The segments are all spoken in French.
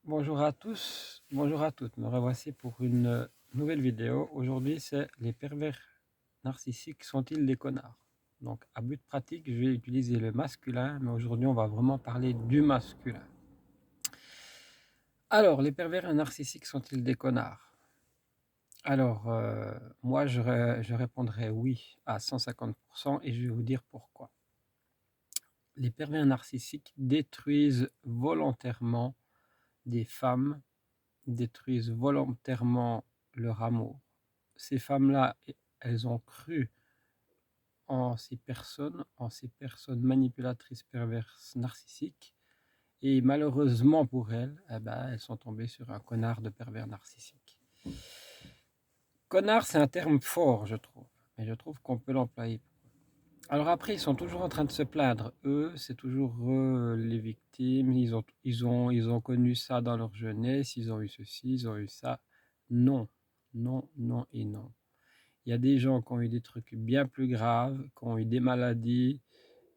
Bonjour à tous, bonjour à toutes. Me revoici pour une nouvelle vidéo. Aujourd'hui, c'est les pervers narcissiques sont-ils des connards? Donc, à but pratique, je vais utiliser le masculin, mais aujourd'hui, on va vraiment parler du masculin. Alors, les pervers narcissiques sont-ils des connards? Alors, moi, je répondrai oui à 150% et je vais vous dire pourquoi. Les pervers narcissiques détruisent volontairement des femmes, détruisent volontairement leur amour. Ces femmes-là, elles ont cru en ces personnes manipulatrices, perverses, narcissiques, et malheureusement pour elles, eh ben, elles sont tombées sur un connard de pervers narcissique. Connard, c'est un terme fort, je trouve, mais je trouve qu'on peut l'employer. Alors après, ils sont toujours en train de se plaindre. Eux, c'est toujours eux les victimes. Ils ont connu ça dans leur jeunesse. Ils ont eu ceci, ils ont eu ça. Non, non, non et non. Il y a des gens qui ont eu des trucs bien plus graves, qui ont eu des maladies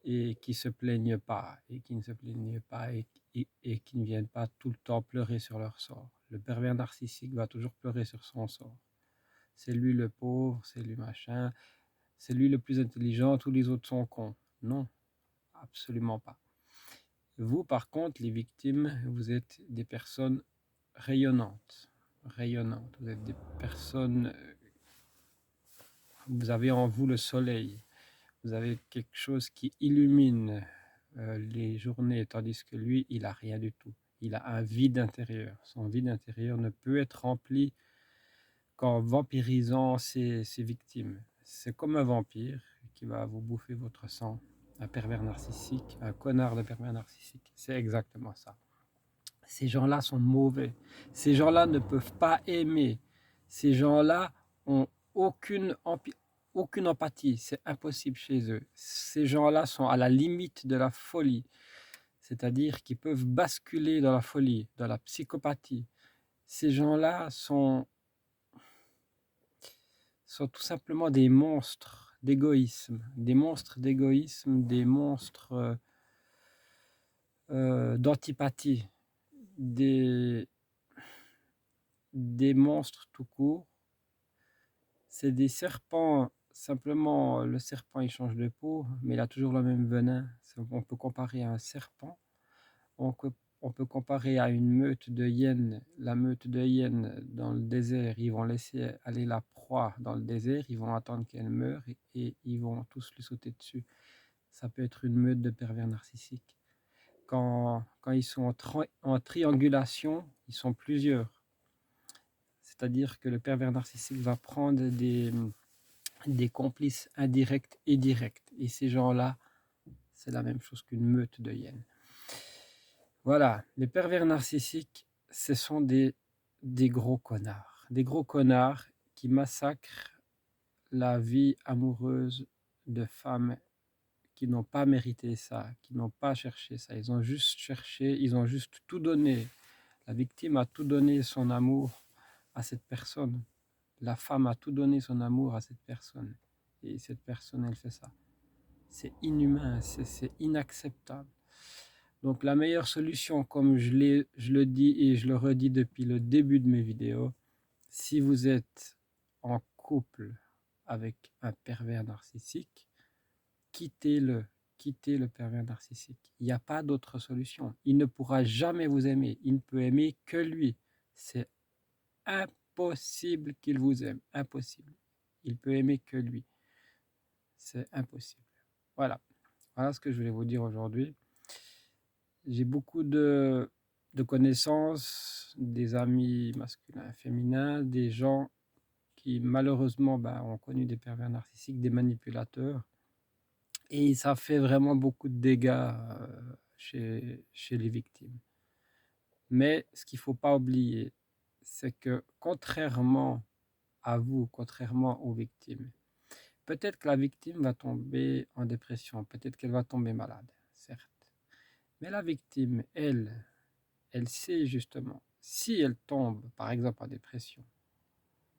et qui se plaignent pas, et qui ne se plaignent pas et qui ne viennent pas tout le temps pleurer sur leur sort. Le pervers narcissique va toujours pleurer sur son sort. C'est lui le pauvre, c'est lui machin, c'est lui le plus intelligent, tous les autres sont cons. Non, absolument pas. Vous, par contre, les victimes, vous êtes des personnes rayonnantes. Rayonnantes. Vous êtes des personnes, vous avez en vous le soleil. Vous avez quelque chose qui illumine les journées, tandis que lui, il n'a rien du tout. Il a un vide intérieur. Son vide intérieur ne peut être rempli qu'en vampirisant ses victimes. C'est comme un vampire qui va vous bouffer votre sang. Un pervers narcissique, un connard de pervers narcissique. C'est exactement ça. Ces gens-là sont mauvais. Ces gens-là ne peuvent pas aimer. Ces gens-là ont aucune, aucune empathie. C'est impossible chez eux. Ces gens-là sont à la limite de la folie. C'est-à-dire qu'ils peuvent basculer dans la folie, dans la psychopathie. Ces gens-là sont tout simplement des monstres d'égoïsme. Des monstres d'égoïsme, des monstres d'antipathie. Des, des monstres tout court. C'est des serpents, simplement le serpent il change de peau, mais il a toujours le même venin. On peut comparer à un serpent, on peut comparer à une meute de hyènes. La meute de hyènes dans le désert, ils vont laisser aller la proie dans le désert, ils vont attendre qu'elle meure et ils vont tous lui sauter dessus. Ça peut être une meute de pervers narcissiques. Quand ils sont en triangulation, ils sont plusieurs. C'est-à-dire que le pervers narcissique va prendre des complices indirects et directs. Et ces gens-là, c'est la même chose qu'une meute de hyènes. Voilà, les pervers narcissiques, ce sont des gros connards. Des gros connards qui massacrent la vie amoureuse de femmes qui n'ont pas mérité ça, qui n'ont pas cherché ça. Ils ont juste cherché, ils ont juste tout donné. La victime a tout donné son amour à cette personne. La femme a tout donné son amour à cette personne. Et cette personne, elle fait ça. C'est inhumain, c'est inacceptable. Donc la meilleure solution, comme je le dis et je le redis depuis le début de mes vidéos, si vous êtes en couple avec un pervers narcissique, quittez-le, quittez le pervers narcissique. Il n'y a pas d'autre solution. Il ne pourra jamais vous aimer. Il ne peut aimer que lui. C'est impossible qu'il vous aime. Impossible. Il peut aimer que lui. C'est impossible. Voilà. Voilà ce que je voulais vous dire aujourd'hui. J'ai beaucoup de connaissances, des amis masculins et féminins, des gens qui malheureusement ont connu des pervers narcissiques, des manipulateurs. Et ça fait vraiment beaucoup de dégâts chez les victimes. Mais ce qu'il ne faut pas oublier, c'est que contrairement à vous, contrairement aux victimes, peut-être que la victime va tomber en dépression, peut-être qu'elle va tomber malade, certes. Mais la victime, elle sait justement, si elle tombe par exemple en dépression,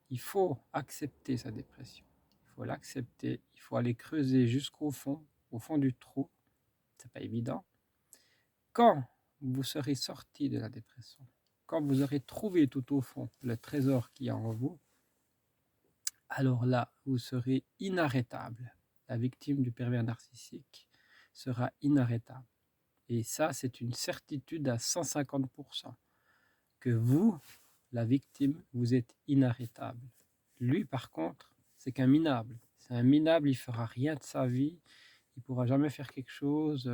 il faut accepter sa dépression. Il faut l'accepter, il faut aller creuser jusqu'au fond, au fond du trou. C'est pas évident. Quand vous serez sorti de la dépression, quand vous aurez trouvé tout au fond le trésor qu'il y a en vous, alors là, vous serez inarrêtable. La victime du pervers narcissique sera inarrêtable. Et ça, c'est une certitude à 150%, que vous, la victime, vous êtes inarrêtable. Lui, par contre, c'est qu'un minable. C'est un minable, il fera rien de sa vie, il pourra jamais faire quelque chose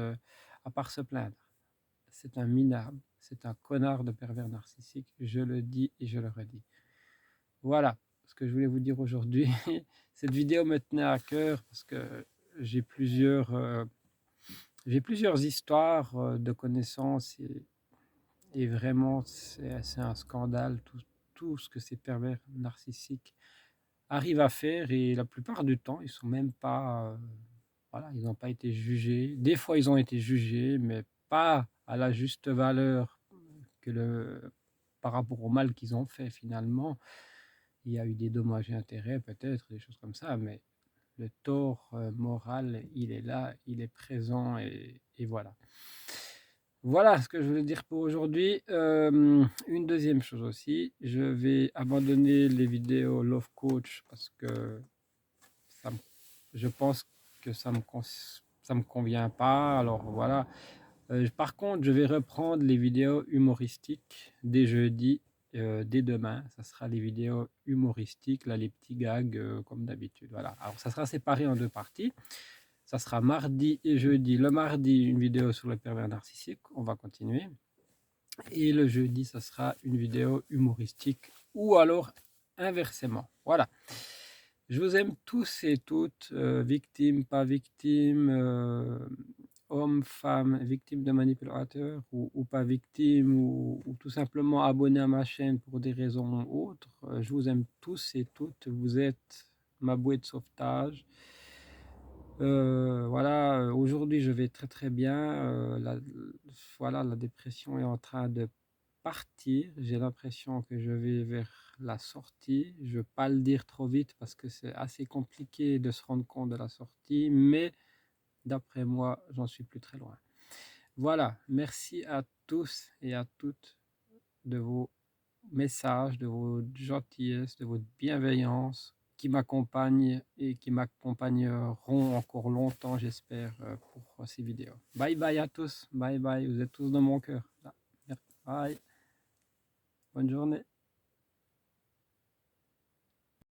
à part se plaindre. C'est un minable, c'est un connard de pervers narcissique, je le dis et je le redis. Voilà ce que je voulais vous dire aujourd'hui. Cette vidéo me tenait à cœur parce que j'ai plusieurs histoires de connaissances et vraiment c'est un scandale tout ce que ces pervers narcissiques arrivent à faire, et la plupart du temps ils sont même pas voilà, ils n'ont pas été jugés. Des fois ils ont été jugés, mais pas à la juste valeur que par rapport au mal qu'ils ont fait finalement. Il y a eu des dommages et intérêts peut-être, des choses comme ça, mais le tort moral, il est là, il est présent, et voilà. Voilà ce que je voulais dire pour aujourd'hui. Une deuxième chose aussi, je vais abandonner les vidéos Love Coach parce que ça je pense que ça me convient pas. Alors voilà. Par contre, je vais reprendre les vidéos humoristiques dès jeudi, dès demain. Ça sera les vidéos humoristiques, là, les petits gags comme d'habitude. Voilà. Alors ça sera séparé en deux parties. Ça sera mardi et jeudi. Le mardi, une vidéo sur le pervers narcissique. On va continuer. Et le jeudi, ça sera une vidéo humoristique ou alors inversement. Voilà. Je vous aime tous et toutes, victimes, pas victimes, hommes, femmes, victimes de manipulateurs ou pas victimes, ou tout simplement abonnés à ma chaîne pour des raisons autres. Je vous aime tous et toutes. Vous êtes ma bouée de sauvetage. Voilà, aujourd'hui je vais très très bien. Voilà, la dépression est en train de partir. J'ai l'impression que je vais vers la sortie. Je ne veux pas le dire trop vite parce que c'est assez compliqué de se rendre compte de la sortie, mais d'après moi, j'en suis plus très loin. Voilà, merci à tous et à toutes de vos messages, de votre gentillesse, de votre bienveillance qui m'accompagnent et qui m'accompagneront encore longtemps, j'espère, pour ces vidéos. Bye bye à tous, bye bye, vous êtes tous dans mon cœur. Bye, bonne journée.